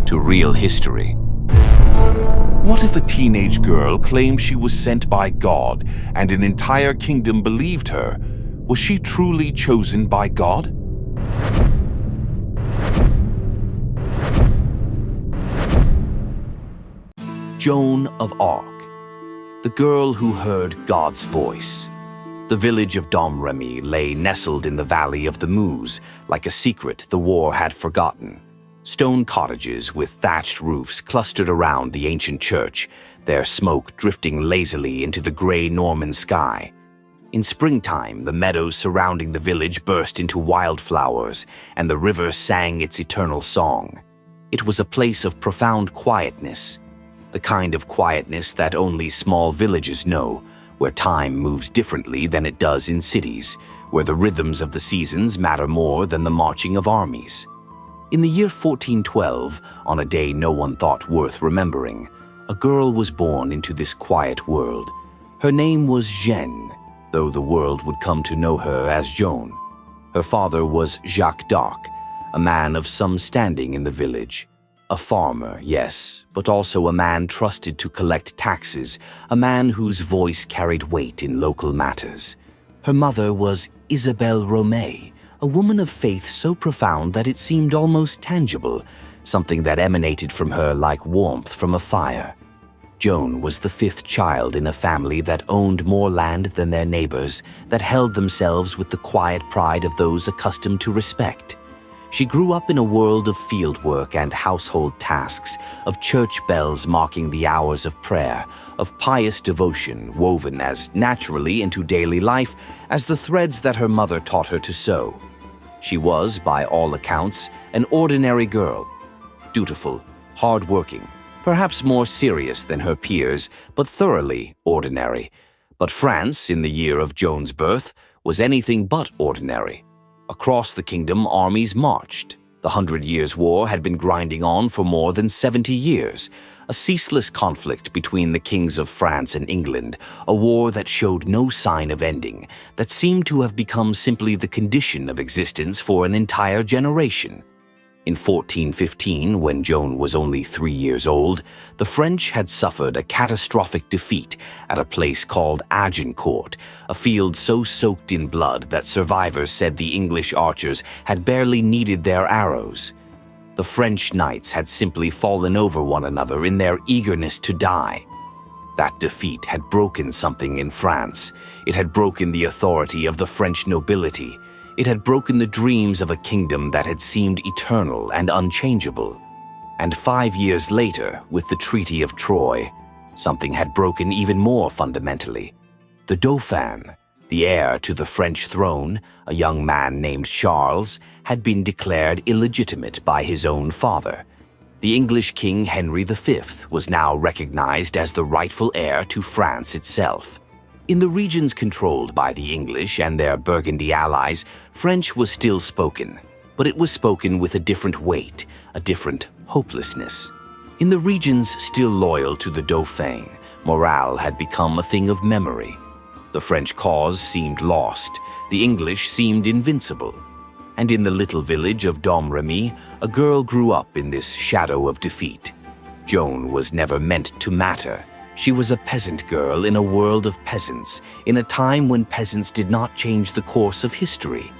to real history. What if a teenage girl claimed she was sent by God and an entire kingdom believed her? Was she truly chosen by God? Joan of Arc, the girl who heard God's voice. The village of Domremy lay nestled in the valley of the Meuse, like a secret the war had forgotten. Stone cottages with thatched roofs clustered around the ancient church, their smoke drifting lazily into the gray Norman sky. In springtime, the meadows surrounding the village burst into wildflowers, and the river sang its eternal song. It was a place of profound quietness, the kind of quietness that only small villages know, where time moves differently than it does in cities, where the rhythms of the seasons matter more than the marching of armies. In the year 1412, on a day no one thought worth remembering, a girl was born into this quiet world. Her name was Jeanne, though the world would come to know her as Joan. Her father was Jacques d'Arc, a man of some standing in the village. A farmer, yes, but also a man trusted to collect taxes, a man whose voice carried weight in local matters. Her mother was Isabelle Romay, a woman of faith so profound that it seemed almost tangible, something that emanated from her like warmth from a fire. Joan was the fifth child in a family that owned more land than their neighbors, that held themselves with the quiet pride of those accustomed to respect. She grew up in a world of fieldwork and household tasks, of church bells marking the hours of prayer, of pious devotion woven as naturally into daily life as the threads that her mother taught her to sew. She was, by all accounts, an ordinary girl, dutiful, hard-working, perhaps more serious than her peers, but thoroughly ordinary. But France, in the year of Joan's birth, was anything but ordinary. Across the kingdom, armies marched. The 100 Years' War had been grinding on for more than 70 years, a ceaseless conflict between the kings of France and England, a war that showed no sign of ending, that seemed to have become simply the condition of existence for an entire generation. In 1415, when Joan was only 3 years old, the French had suffered a catastrophic defeat at a place called Agincourt, a field so soaked in blood that survivors said the English archers had barely needed their arrows. The French knights had simply fallen over one another in their eagerness to die. That defeat had broken something in France. It had broken the authority of the French nobility. It had broken the dreams of a kingdom that had seemed eternal and unchangeable. And 5 years later, with the Treaty of Troyes, something had broken even more fundamentally. The Dauphin, the heir to the French throne, a young man named Charles, had been declared illegitimate by his own father. The English King Henry V was now recognized as the rightful heir to France itself. In the regions controlled by the English and their Burgundy allies, French was still spoken, but it was spoken with a different weight, a different hopelessness. In the regions still loyal to the Dauphin, morale had become a thing of memory. The French cause seemed lost, the English seemed invincible. And in the little village of Domremy, a girl grew up in this shadow of defeat. Joan was never meant to matter. She was a peasant girl in a world of peasants, in a time when peasants did not change the course of history.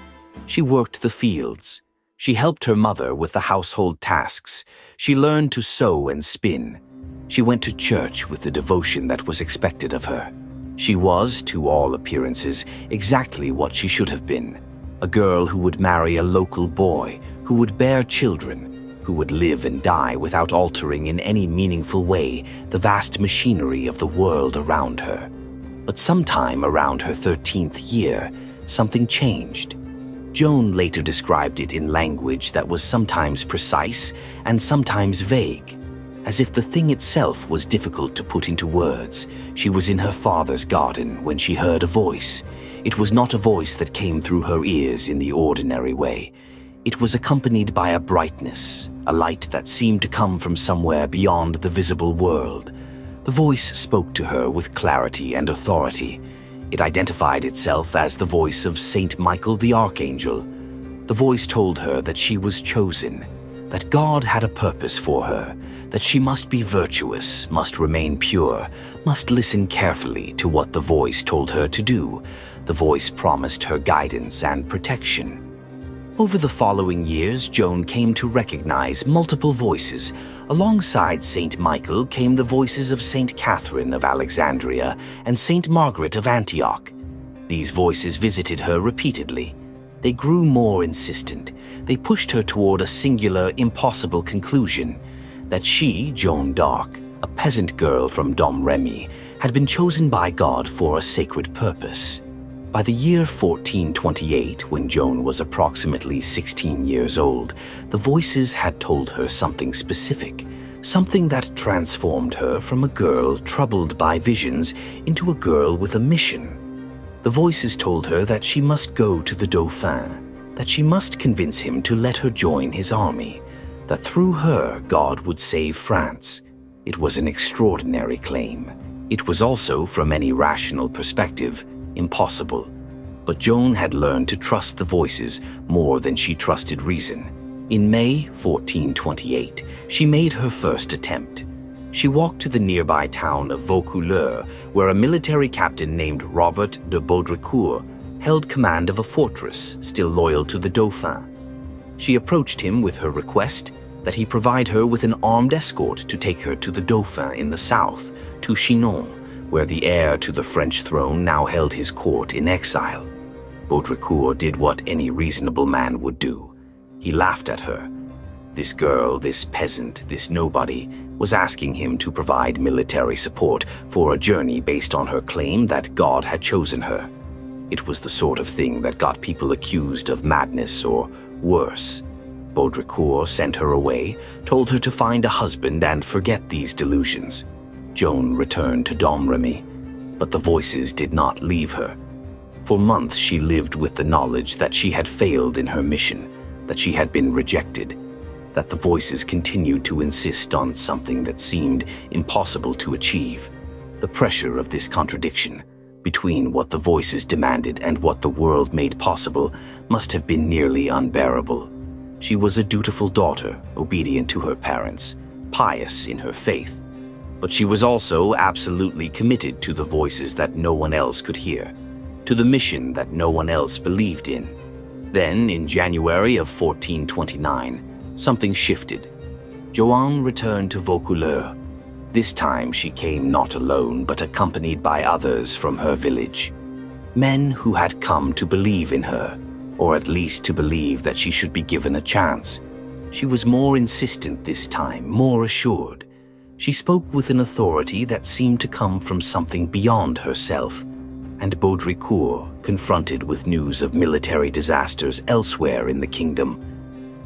She worked the fields. She helped her mother with the household tasks. She learned to sew and spin. She went to church with the devotion that was expected of her. She was, to all appearances, exactly what she should have been. A girl who would marry a local boy, who would bear children, who would live and die without altering in any meaningful way the vast machinery of the world around her. But sometime around her 13th year, something changed. Joan later described it in language that was sometimes precise and sometimes vague. As if the thing itself was difficult to put into words, she was in her father's garden when she heard a voice. It was not a voice that came through her ears in the ordinary way. It was accompanied by a brightness, a light that seemed to come from somewhere beyond the visible world. The voice spoke to her with clarity and authority. It identified itself as the voice of Saint Michael the Archangel. The voice told her that she was chosen, that God had a purpose for her, that she must be virtuous, must remain pure, must listen carefully to what the voice told her to do. The voice promised her guidance and protection. Over the following years, Joan came to recognize multiple voices. Alongside Saint Michael came the voices of Saint Catherine of Alexandria and Saint Margaret of Antioch. These voices visited her repeatedly. They grew more insistent. They pushed her toward a singular, impossible conclusion: that she, Joan d'Arc, a peasant girl from Domremy, had been chosen by God for a sacred purpose. By the year 1428, when Joan was approximately 16 years old, the voices had told her something specific, something that transformed her from a girl troubled by visions into a girl with a mission. The voices told her that she must go to the Dauphin, that she must convince him to let her join his army, that through her God would save France. It was an extraordinary claim. It was also, from any rational perspective, impossible. But Joan had learned to trust the voices more than she trusted reason. In May 1428, she made her first attempt. She walked to the nearby town of Vaucouleurs, where a military captain named Robert de Baudricourt held command of a fortress still loyal to the Dauphin. She approached him with her request that he provide her with an armed escort to take her to the Dauphin in the south, to Chinon, where the heir to the French throne now held his court in exile. Baudricourt did what any reasonable man would do. He laughed at her. This girl, this peasant, this nobody, was asking him to provide military support for a journey based on her claim that God had chosen her. It was the sort of thing that got people accused of madness or worse. Baudricourt sent her away, told her to find a husband and forget these delusions. Joan returned to Domremy, but the voices did not leave her. For months she lived with the knowledge that she had failed in her mission, that she had been rejected, that the voices continued to insist on something that seemed impossible to achieve. The pressure of this contradiction between what the voices demanded and what the world made possible must have been nearly unbearable. She was a dutiful daughter, obedient to her parents, pious in her faith. But she was also absolutely committed to the voices that no one else could hear, to the mission that no one else believed in. Then, in January of 1429, something shifted. Joan returned to Vaucouleurs. This time she came not alone, but accompanied by others from her village. Men who had come to believe in her, or at least to believe that she should be given a chance. She was more insistent this time, more assured. She spoke with an authority that seemed to come from something beyond herself. And Baudricourt, confronted with news of military disasters elsewhere in the kingdom.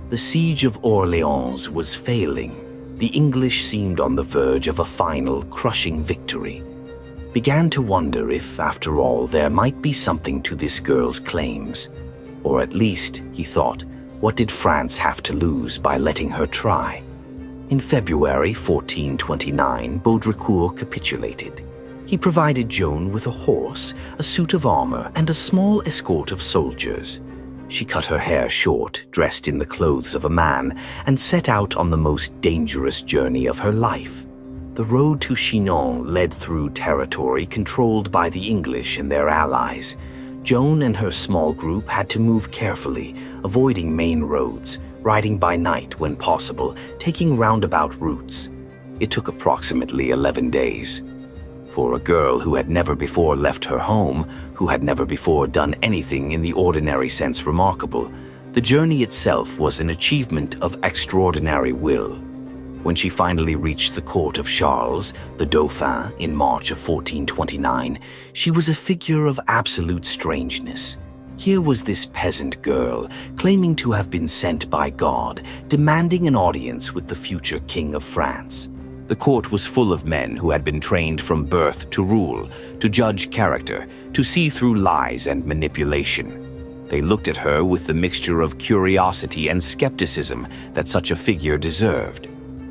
The siege of Orléans was failing. The English seemed on the verge of a final, crushing victory. Began to wonder if, after all, there might be something to this girl's claims. Or at least, he thought, what did France have to lose by letting her try? In February 1429, Baudricourt capitulated. He provided Joan with a horse, a suit of armor, and a small escort of soldiers. She cut her hair short, dressed in the clothes of a man, and set out on the most dangerous journey of her life. The road to Chinon led through territory controlled by the English and their allies. Joan and her small group had to move carefully, avoiding main roads, riding by night when possible, taking roundabout routes. It took approximately 11 days. For a girl who had never before left her home, who had never before done anything in the ordinary sense remarkable, the journey itself was an achievement of extraordinary will. When she finally reached the court of Charles, the Dauphin, in March of 1429, she was a figure of absolute strangeness. Here was this peasant girl, claiming to have been sent by God, demanding an audience with the future king of France. The court was full of men who had been trained from birth to rule, to judge character, to see through lies and manipulation. They looked at her with the mixture of curiosity and skepticism that such a figure deserved.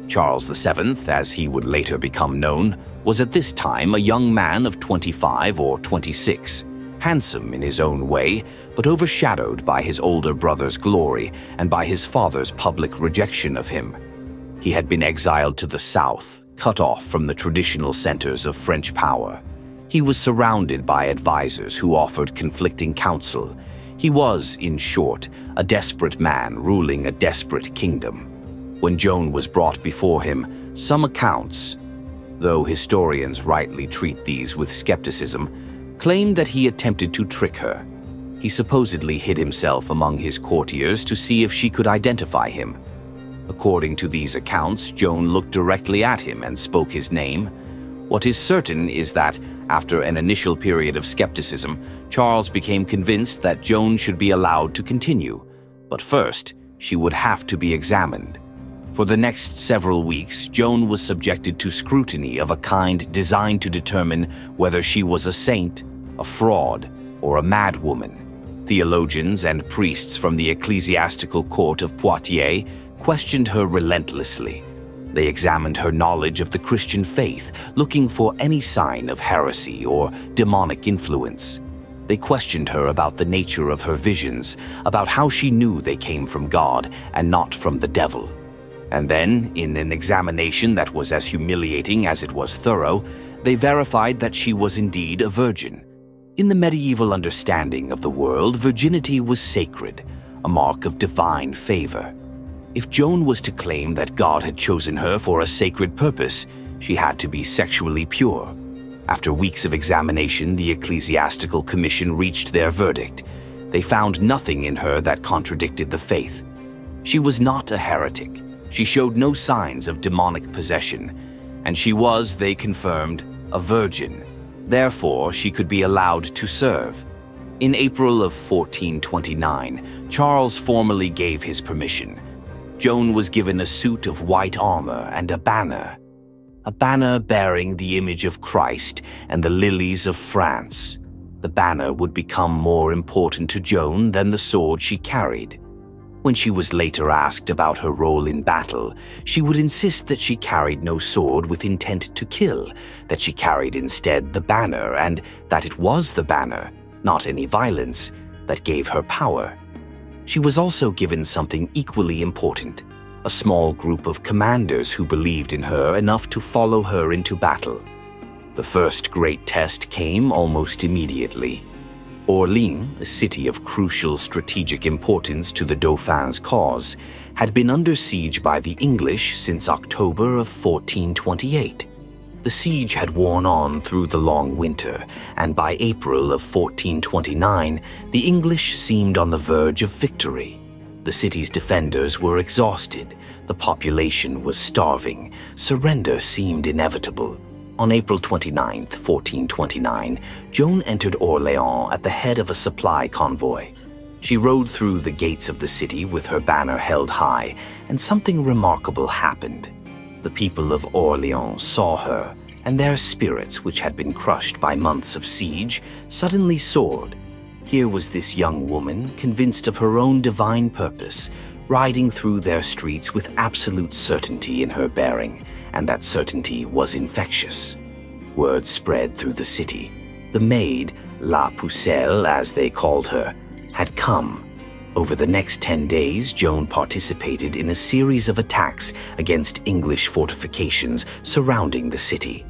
Charles VII, as he would later become known, was at this time a young man of 25 or 26. handsome in his own way, but overshadowed by his older brother's glory and by his father's public rejection of him. He had been exiled to the south, cut off from the traditional centers of French power. He was surrounded by advisors who offered conflicting counsel. He was, in short, a desperate man ruling a desperate kingdom. When Joan was brought before him, some accounts, though historians rightly treat these with skepticism, claimed that he attempted to trick her. He supposedly hid himself among his courtiers to see if she could identify him. According to these accounts, Joan looked directly at him and spoke his name. What is certain is that, after an initial period of skepticism, Charles became convinced that Joan should be allowed to continue. But first, she would have to be examined. For the next several weeks, Joan was subjected to scrutiny of a kind designed to determine whether she was a saint, a fraud, or a madwoman. Theologians and priests from the ecclesiastical court of Poitiers questioned her relentlessly. They examined her knowledge of the Christian faith, looking for any sign of heresy or demonic influence. They questioned her about the nature of her visions, about how she knew they came from God and not from the devil. And then, in an examination that was as humiliating as it was thorough, they verified that she was indeed a virgin. In the medieval understanding of the world, virginity was sacred, a mark of divine favor. If Joan was to claim that God had chosen her for a sacred purpose, she had to be sexually pure. After weeks of examination, the ecclesiastical commission reached their verdict. They found nothing in her that contradicted the faith. She was not a heretic. She showed no signs of demonic possession, and she was, they confirmed, a virgin. Therefore, she could be allowed to serve. In April of 1429, Charles formally gave his permission. Joan was given a suit of white armor and a banner bearing the image of Christ and the lilies of France. The banner would become more important to Joan than the sword she carried. When she was later asked about her role in battle, she would insist that she carried no sword with intent to kill, that she carried instead the banner, and that it was the banner, not any violence, that gave her power. She was also given something equally important, a small group of commanders who believed in her enough to follow her into battle. The first great test came almost immediately. Orléans, a city of crucial strategic importance to the Dauphin's cause, had been under siege by the English since October of 1428. The siege had worn on through the long winter, and by April of 1429, the English seemed on the verge of victory. The city's defenders were exhausted, the population was starving, surrender seemed inevitable. On April 29, 1429, Joan entered Orléans at the head of a supply convoy. She rode through the gates of the city with her banner held high, and something remarkable happened. The people of Orléans saw her, and their spirits, which had been crushed by months of siege, suddenly soared. Here was this young woman, convinced of her own divine purpose, riding through their streets with absolute certainty in her bearing, and that certainty was infectious. Word spread through the city. The maid, La Pucelle as they called her, had come. Over the next 10 days, Joan participated in a series of attacks against English fortifications surrounding the city.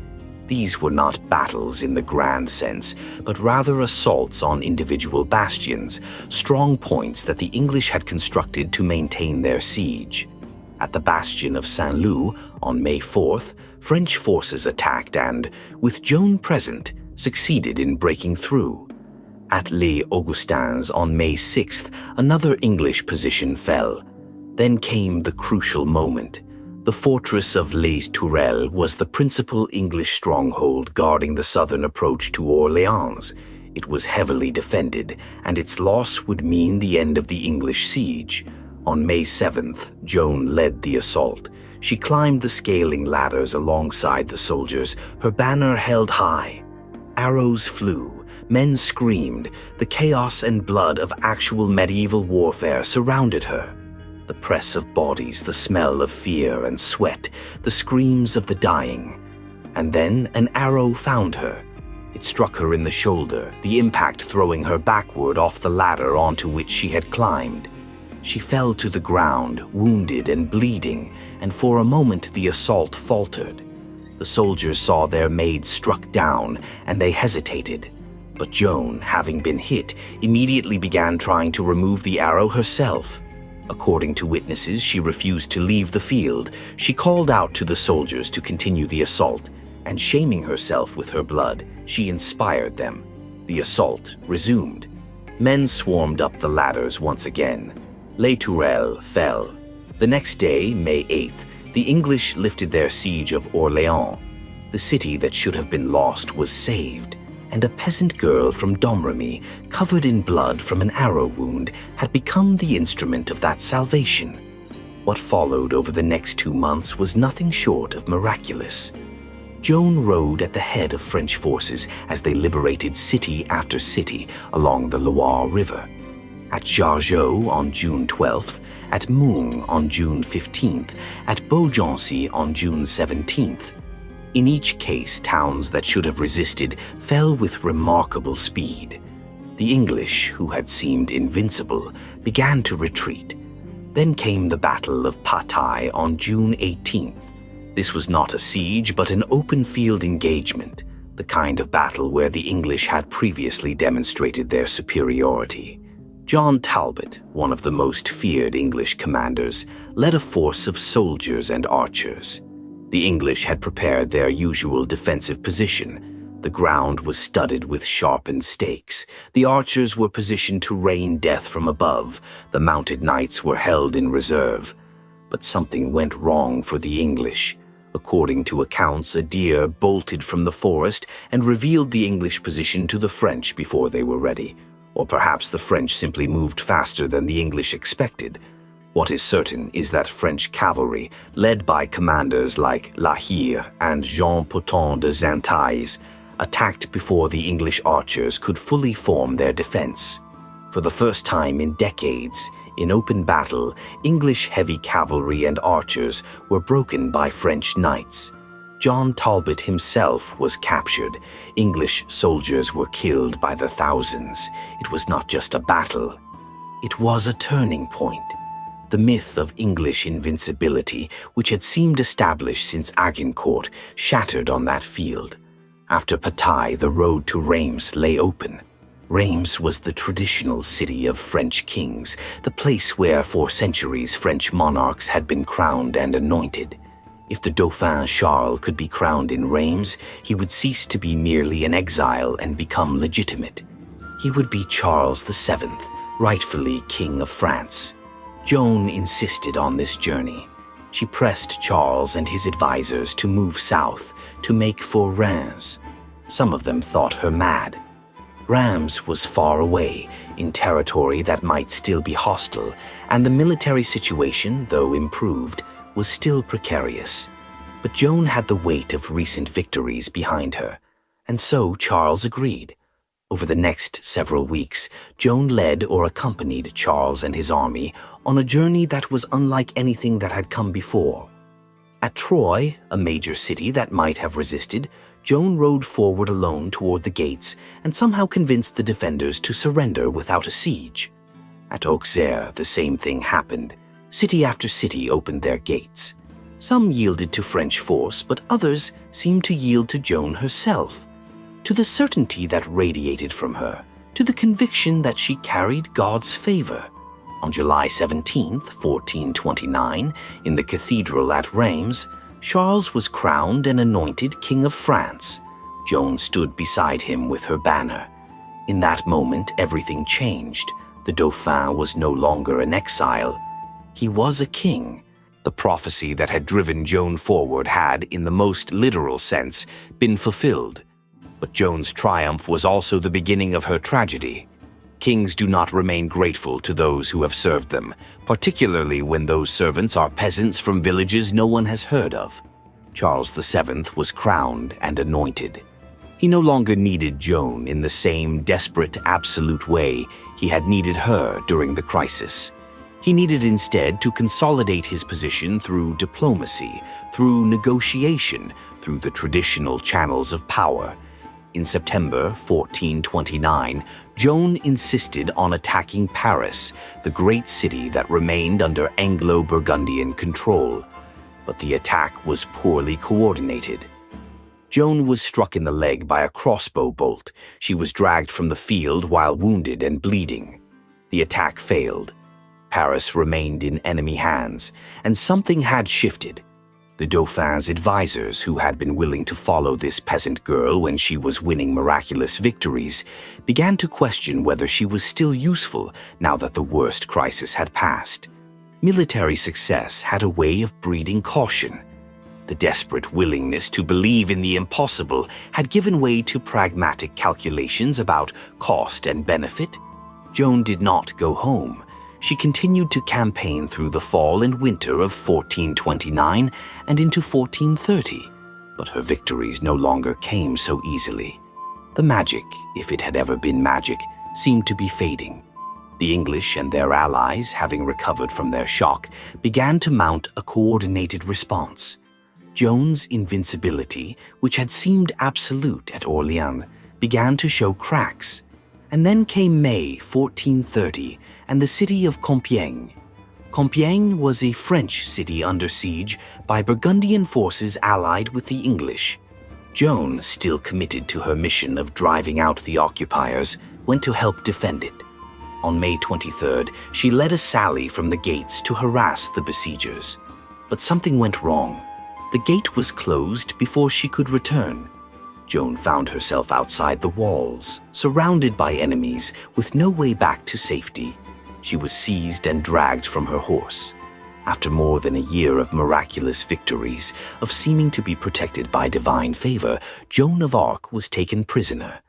These were not battles in the grand sense, but rather assaults on individual bastions, strong points that the English had constructed to maintain their siege. At the bastion of Saint-Loup on May 4th, French forces attacked and, with Joan present, succeeded in breaking through. At Les Augustins on May 6th, another English position fell. Then came the crucial moment. The fortress of Les Tourelles was the principal English stronghold guarding the southern approach to Orléans. It was heavily defended, and its loss would mean the end of the English siege. On May 7th, Joan led the assault. She climbed the scaling ladders alongside the soldiers, her banner held high. Arrows flew, men screamed, the chaos and blood of actual medieval warfare surrounded her. The press of bodies, the smell of fear and sweat, the screams of the dying. And then an arrow found her. It struck her in the shoulder, the impact throwing her backward off the ladder onto which she had climbed. She fell to the ground, wounded and bleeding, and for a moment the assault faltered. The soldiers saw their maid struck down, and they hesitated. But Joan, having been hit, immediately began trying to remove the arrow herself. According to witnesses, she refused to leave the field. She called out to the soldiers to continue the assault, and shaming herself with her blood, she inspired them. The assault resumed. Men swarmed up the ladders once again. Les Tourelles fell. The next day, May 8th, the English lifted their siege of Orléans. The city that should have been lost was saved, and a peasant girl from Domremy, covered in blood from an arrow wound, had become the instrument of that salvation. What followed over the next 2 months was nothing short of miraculous. Joan rode at the head of French forces as they liberated city after city along the Loire River. At Jargeau on June 12th, at Meung on June 15th, at Beaugency on June 17th. In each case, towns that should have resisted fell with remarkable speed. The English, who had seemed invincible, began to retreat. Then came the Battle of Patay on June 18th. This was not a siege, but an open-field engagement, the kind of battle where the English had previously demonstrated their superiority. John Talbot, one of the most feared English commanders, led a force of soldiers and archers. The English had prepared their usual defensive position. The ground was studded with sharpened stakes. The archers were positioned to rain death from above. The mounted knights were held in reserve. But something went wrong for the English. According to accounts, a deer bolted from the forest and revealed the English position to the French before they were ready. Or perhaps the French simply moved faster than the English expected. What is certain is that French cavalry, led by commanders like La Hire and Jean Poton de Zantailles, attacked before the English archers could fully form their defense. For the first time in decades, in open battle, English heavy cavalry and archers were broken by French knights. John Talbot himself was captured. English soldiers were killed by the thousands. It was not just a battle. It was a turning point. The myth of English invincibility, which had seemed established since Agincourt, shattered on that field. After Patay, the road to Reims lay open. Reims was the traditional city of French kings, the place where for centuries French monarchs had been crowned and anointed. If the Dauphin Charles could be crowned in Reims, he would cease to be merely an exile and become legitimate. He would be Charles VII, rightfully King of France. Joan insisted on this journey. She pressed Charles and his advisors to move south, to make for Reims. Some of them thought her mad. Reims was far away, in territory that might still be hostile, and the military situation, though improved, was still precarious. But Joan had the weight of recent victories behind her, and so Charles agreed. Over the next several weeks, Joan led or accompanied Charles and his army on a journey that was unlike anything that had come before. At Troyes, a major city that might have resisted, Joan rode forward alone toward the gates and somehow convinced the defenders to surrender without a siege. At Auxerre, the same thing happened. City after city opened their gates. Some yielded to French force, but others seemed to yield to Joan herself, to the certainty that radiated from her, to the conviction that she carried God's favor. On July 17th, 1429, in the cathedral at Reims, Charles was crowned and anointed King of France. Joan stood beside him with her banner. In that moment, everything changed. The Dauphin was no longer an exile. He was a king. The prophecy that had driven Joan forward had, in the most literal sense, been fulfilled. But Joan's triumph was also the beginning of her tragedy. Kings do not remain grateful to those who have served them, particularly when those servants are peasants from villages no one has heard of. Charles VII was crowned and anointed. He no longer needed Joan in the same desperate, absolute way he had needed her during the crisis. He needed instead to consolidate his position through diplomacy, through negotiation, through the traditional channels of power. In September 1429, Joan insisted on attacking Paris, the great city that remained under Anglo-Burgundian control. But the attack was poorly coordinated. Joan was struck in the leg by a crossbow bolt. She was dragged from the field while wounded and bleeding. The attack failed. Paris remained in enemy hands, and something had shifted. The Dauphin's advisors, who had been willing to follow this peasant girl when she was winning miraculous victories, began to question whether she was still useful now that the worst crisis had passed. Military success had a way of breeding caution. The desperate willingness to believe in the impossible had given way to pragmatic calculations about cost and benefit. Joan did not go home. She continued to campaign through the fall and winter of 1429 and into 1430, but her victories no longer came so easily. The magic, if it had ever been magic, seemed to be fading. The English and their allies, having recovered from their shock, began to mount a coordinated response. Joan's invincibility, which had seemed absolute at Orléans, began to show cracks. And then came May 1430, and the city of Compiègne. Compiègne was a French city under siege by Burgundian forces allied with the English. Joan, still committed to her mission of driving out the occupiers, went to help defend it. On May 23rd, she led a sally from the gates to harass the besiegers. But something went wrong. The gate was closed before she could return. Joan found herself outside the walls, surrounded by enemies, with no way back to safety. She was seized and dragged from her horse. After more than a year of miraculous victories, of seeming to be protected by divine favor, Joan of Arc was taken prisoner.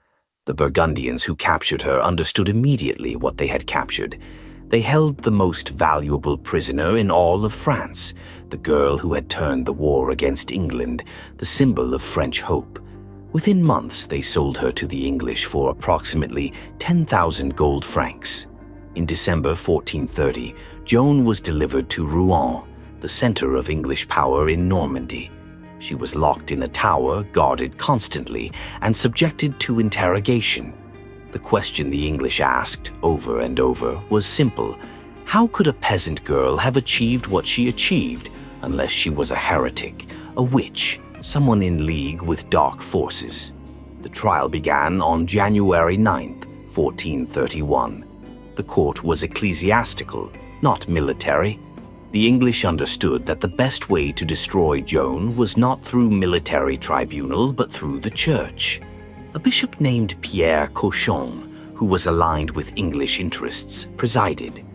The Burgundians who captured her understood immediately what they had captured. They held the most valuable prisoner in all of France, the girl who had turned the war against England, the symbol of French hope. Within months, they sold her to the English for approximately 10,000 gold francs. In December 1430, Joan was delivered to Rouen, the center of English power in Normandy. She was locked in a tower, guarded constantly, and subjected to interrogation. The question the English asked, over and over, was simple. How could a peasant girl have achieved what she achieved unless she was a heretic, a witch, someone in league with dark forces? The trial began on January 9th, 1431. The court was ecclesiastical, not military. The English understood that the best way to destroy Joan was not through military tribunal, but through the church. A bishop named Pierre Cochon, who was aligned with English interests, presided.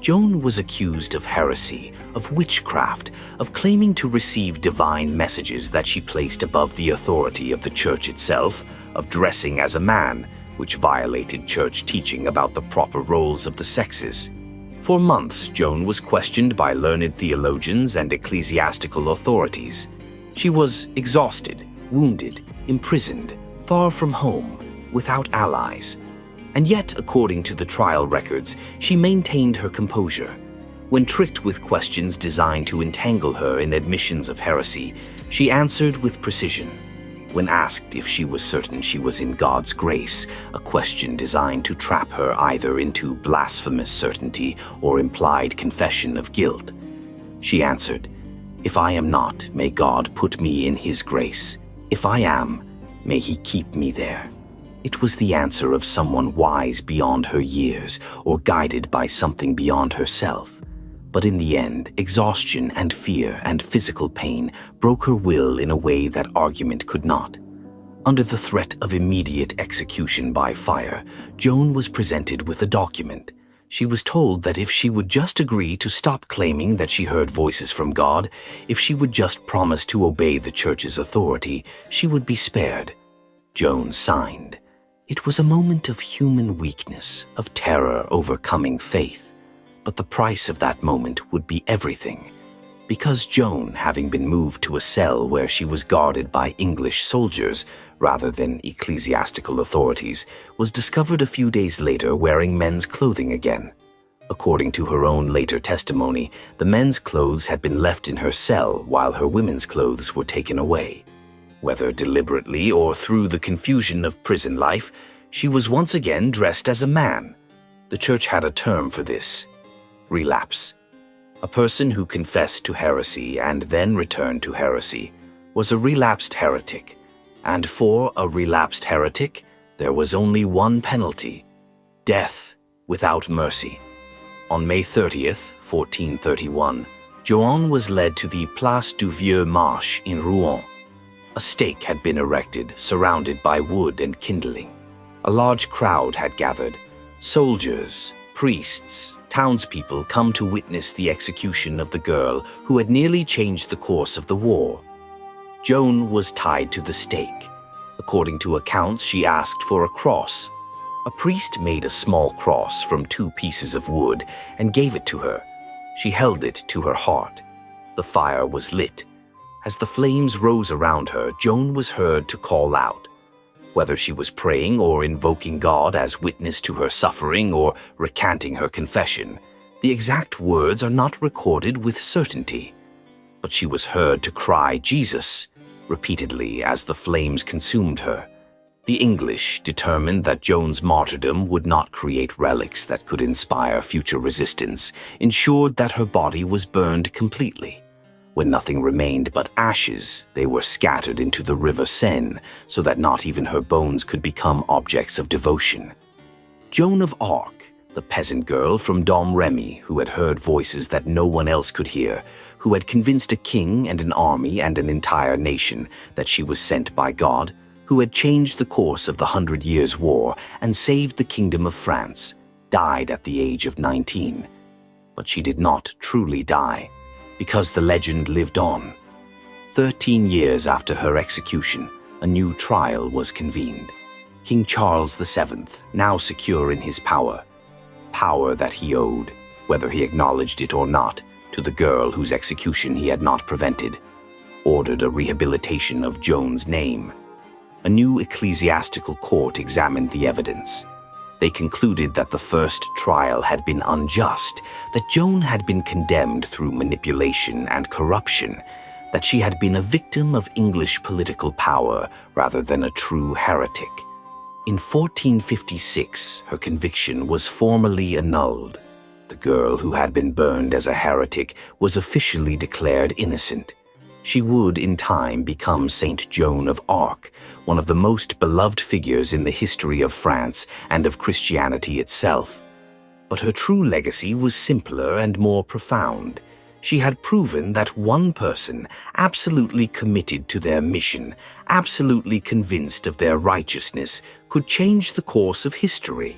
Joan was accused of heresy, of witchcraft, of claiming to receive divine messages that she placed above the authority of the church itself, of dressing as a man, which violated church teaching about the proper roles of the sexes. For months, Joan was questioned by learned theologians and ecclesiastical authorities. She was exhausted, wounded, imprisoned, far from home, without allies. And yet, according to the trial records, she maintained her composure. When tricked with questions designed to entangle her in admissions of heresy, she answered with precision. When asked if she was certain she was in God's grace, a question designed to trap her either into blasphemous certainty or implied confession of guilt, she answered, "If I am not, may God put me in His grace. If I am, may He keep me there." It was the answer of someone wise beyond her years or guided by something beyond herself. But in the end, exhaustion and fear and physical pain broke her will in a way that argument could not. Under the threat of immediate execution by fire, Joan was presented with a document. She was told that if she would just agree to stop claiming that she heard voices from God, if she would just promise to obey the church's authority, she would be spared. Joan signed. It was a moment of human weakness, of terror overcoming faith. But the price of that moment would be everything. Because Joan, having been moved to a cell where she was guarded by English soldiers rather than ecclesiastical authorities, was discovered a few days later wearing men's clothing again. According to her own later testimony, the men's clothes had been left in her cell while her women's clothes were taken away. Whether deliberately or through the confusion of prison life, she was once again dressed as a man. The church had a term for this: relapse. A person who confessed to heresy and then returned to heresy was a relapsed heretic, and for a relapsed heretic, there was only one penalty: death without mercy. On May 30th, 1431, Joan was led to the Place du Vieux Marche in Rouen. A stake had been erected, surrounded by wood and kindling. A large crowd had gathered: soldiers, priests, townspeople come to witness the execution of the girl who had nearly changed the course of the war. Joan was tied to the stake. According to accounts, she asked for a cross. A priest made a small cross from 2 pieces of wood and gave it to her. She held it to her heart. The fire was lit. As the flames rose around her, Joan was heard to call out. Whether she was praying or invoking God as witness to her suffering or recanting her confession, the exact words are not recorded with certainty. But she was heard to cry "Jesus" repeatedly as the flames consumed her. The English, determined that Joan's martyrdom would not create relics that could inspire future resistance, ensured that her body was burned completely. When nothing remained but ashes, they were scattered into the river Seine so that not even her bones could become objects of devotion. Joan of Arc, the peasant girl from Domremy who had heard voices that no one else could hear, who had convinced a king and an army and an entire nation that she was sent by God, who had changed the course of the 100 Years' War and saved the Kingdom of France, died at the age of 19. But she did not truly die, because the legend lived on. 13 years after her execution, a new trial was convened. King Charles VII, now secure in his power that he owed, whether he acknowledged it or not, to the girl whose execution he had not prevented, ordered a rehabilitation of Joan's name. A new ecclesiastical court examined the evidence. They concluded that the first trial had been unjust, that Joan had been condemned through manipulation and corruption, that she had been a victim of English political power rather than a true heretic. In 1456, her conviction was formally annulled. The girl who had been burned as a heretic was officially declared innocent. She would, in time, become Saint Joan of Arc, one of the most beloved figures in the history of France and of Christianity itself. But her true legacy was simpler and more profound. She had proven that one person, absolutely committed to their mission, absolutely convinced of their righteousness, could change the course of history.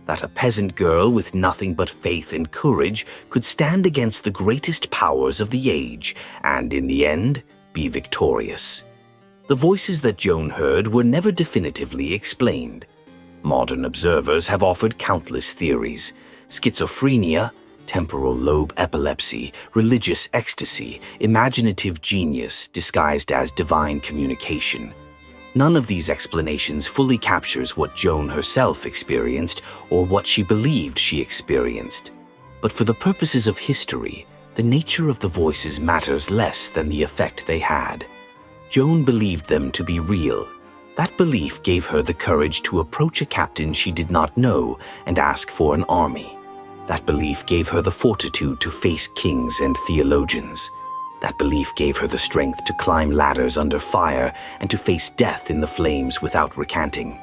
That a peasant girl with nothing but faith and courage could stand against the greatest powers of the age and, in the end, be victorious. The voices that Joan heard were never definitively explained. Modern observers have offered countless theories: schizophrenia, temporal lobe epilepsy, religious ecstasy, imaginative genius disguised as divine communication. None of these explanations fully captures what Joan herself experienced or what she believed she experienced. But for the purposes of history, the nature of the voices matters less than the effect they had. Joan believed them to be real. That belief gave her the courage to approach a captain she did not know and ask for an army. That belief gave her the fortitude to face kings and theologians. That belief gave her the strength to climb ladders under fire and to face death in the flames without recanting.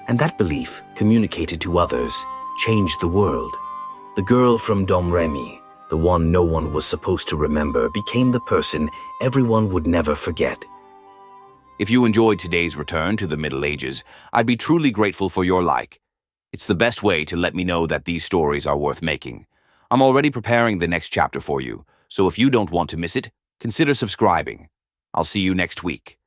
And that belief, communicated to others, changed the world. The girl from Domremy, the one no one was supposed to remember, became the person everyone would never forget. If you enjoyed today's return to the Middle Ages, I'd be truly grateful for your like. It's the best way to let me know that these stories are worth making. I'm already preparing the next chapter for you, so if you don't want to miss it, consider subscribing. I'll see you next week.